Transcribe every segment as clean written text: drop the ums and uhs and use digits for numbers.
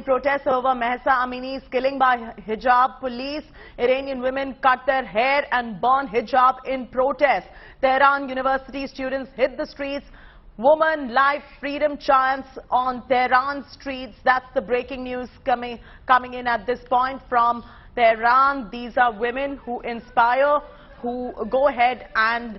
protests over Mahsa Amini's killing by hijab police. Iranian women cut their hair and burn hijab in protest. Tehran University students hit the streets. Woman, life, freedom chants on Tehran streets. That's the breaking news coming in at this point from Tehran. These are women who inspire, who go ahead and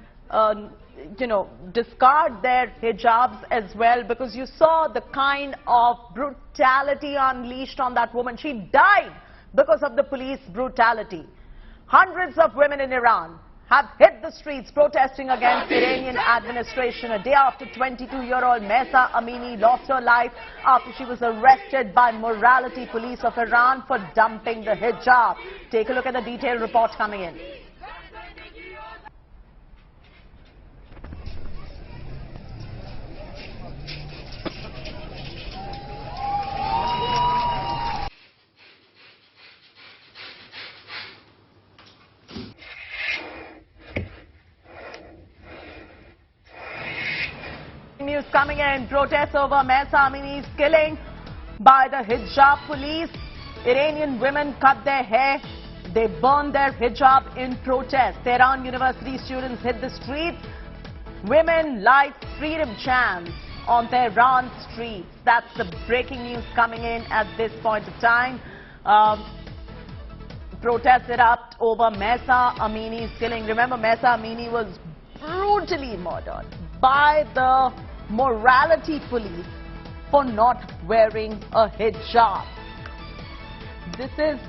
discard their hijabs as well, because you saw the kind of brutality unleashed on that woman. She died because of the police brutality. Hundreds of women in Iran have hit the streets protesting against Iranian administration a day after 22-year-old Mahsa Amini lost her life after she was arrested by morality police of Iran for dumping the hijab. Take a look at the detailed report coming in. News coming in. Protests over Mahsa Amini's killing by the hijab police. Iranian women cut their hair. They burned their hijab in protest. Tehran University students hit the streets. Women, life, freedom chants on Tehran streets. That's the breaking news coming in at this point of time. Protests erupt over Mahsa Amini's killing. Remember, Mahsa Amini was brutally murdered by the morality police for not wearing a hijab. This is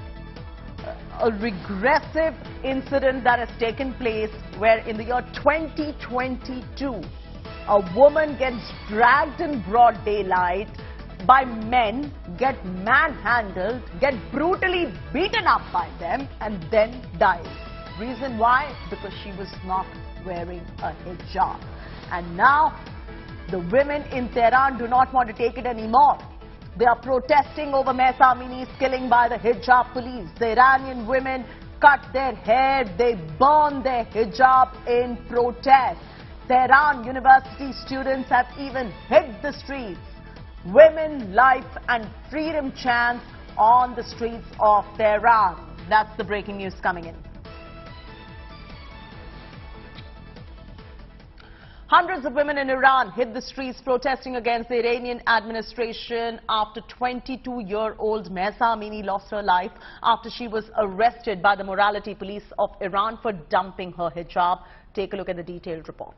a regressive incident that has taken place where in the year 2022 a woman gets dragged in broad daylight by men, get manhandled, get brutally beaten up by them and then dies. Reason why? Because she was not wearing a hijab. And now the women in Tehran do not want to take it anymore. They are protesting over Mahsa Amini's killing by the hijab police. The Iranian women cut their hair, they burn their hijab in protest. Tehran University students have even hit the streets. Women, life and freedom chants on the streets of Tehran. That's the breaking news coming in. Hundreds of women in Iran hit the streets protesting against the Iranian administration after 22-year-old Mahsa Amini lost her life after she was arrested by the morality police of Iran for dumping her hijab. Take a look at the detailed report.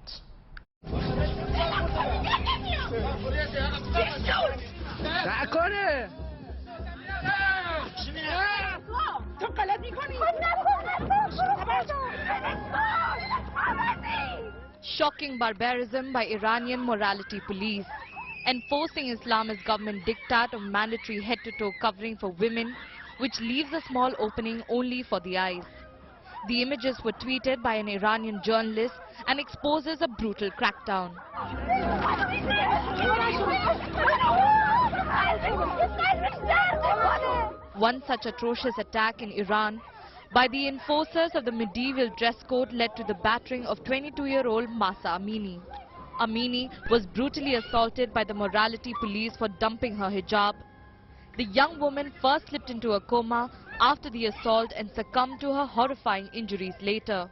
Shocking barbarism by Iranian morality police, enforcing Islamist government diktat of mandatory head-to-toe covering for women, which leaves a small opening only for the eyes. The images were tweeted by an Iranian journalist and exposes a brutal crackdown. One such atrocious attack in Iran by the enforcers of the medieval dress code led to the battering of 22-year-old Mahsa Amini. Amini was brutally assaulted by the morality police for dumping her hijab. The young woman first slipped into a coma after the assault and succumbed to her horrifying injuries later.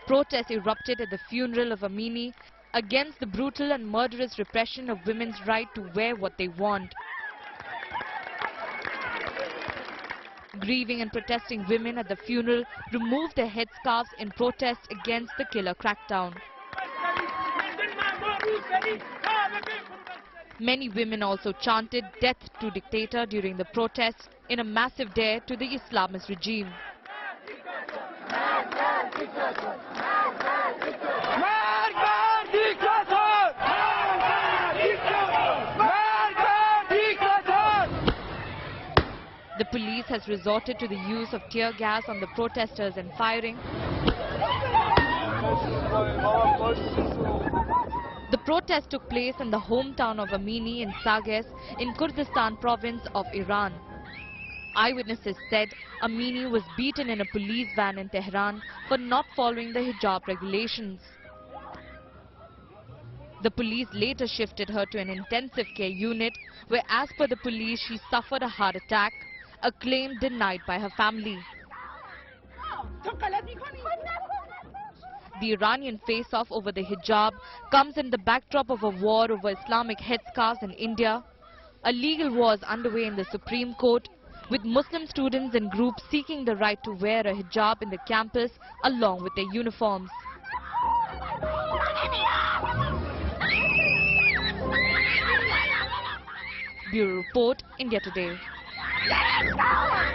Protests erupted at the funeral of Amini against the brutal and murderous repression of women's right to wear what they want. Grieving and protesting women at the funeral removed their headscarves in protest against the killer crackdown. Many women also chanted "Death to Dictator" during the protests in a massive dare to the Islamist regime. The police has resorted to the use of tear gas on the protesters and firing. The protest took place in the hometown of Amini in Saghez in Kurdistan province of Iran. Eyewitnesses said Amini was beaten in a police van in Tehran for not following the hijab regulations. The police later shifted her to an intensive care unit where, as per the police, she suffered a heart attack, a claim denied by her family. The Iranian face-off over the hijab comes in the backdrop of a war over Islamic headscarves in India. A legal war is underway in the Supreme Court, with Muslim students and groups seeking the right to wear a hijab in the campus along with their uniforms. Bureau Report, India Today.